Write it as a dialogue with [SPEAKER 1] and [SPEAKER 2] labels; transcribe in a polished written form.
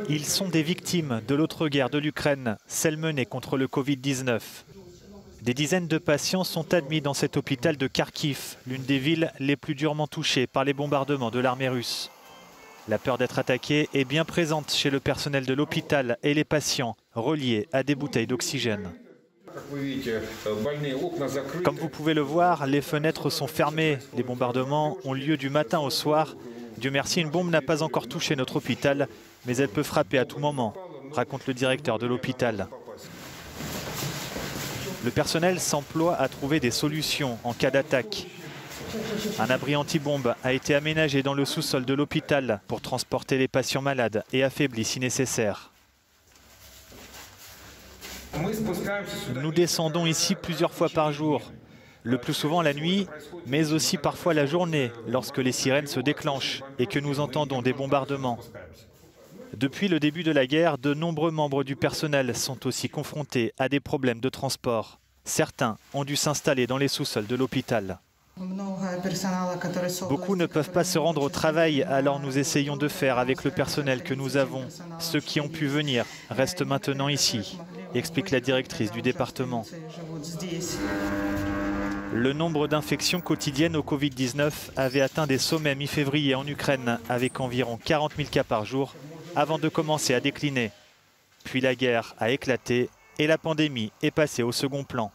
[SPEAKER 1] Ils sont des victimes de l'autre guerre de l'Ukraine, celle menée contre le Covid-19. Des dizaines de patients sont admis dans cet hôpital de Kharkiv, l'une des villes les plus durement touchées par les bombardements de l'armée russe. La peur d'être attaqué est bien présente chez le personnel de l'hôpital et les patients, reliés à des bouteilles d'oxygène. Comme vous pouvez le voir, les fenêtres sont fermées. Les bombardements ont lieu du matin au soir. Dieu merci, une bombe n'a pas encore touché notre hôpital, mais elle peut frapper à tout moment, raconte le directeur de l'hôpital. Le personnel s'emploie à trouver des solutions en cas d'attaque. Un abri anti-bombe a été aménagé dans le sous-sol de l'hôpital pour transporter les patients malades et affaiblis si nécessaire. Nous descendons ici plusieurs fois par jour, le plus souvent la nuit, mais aussi parfois la journée, lorsque les sirènes se déclenchent et que nous entendons des bombardements. Depuis le début de la guerre, de nombreux membres du personnel sont aussi confrontés à des problèmes de transport. Certains ont dû s'installer dans les sous-sols de l'hôpital. Beaucoup ne peuvent pas se rendre au travail, alors nous essayons de faire avec le personnel que nous avons. Ceux qui ont pu venir restent maintenant ici, explique la directrice du département. Le nombre d'infections quotidiennes au Covid-19 avait atteint des sommets mi-février en Ukraine, avec environ 40 000 cas par jour, avant de commencer à décliner. Puis la guerre a éclaté et la pandémie est passée au second plan.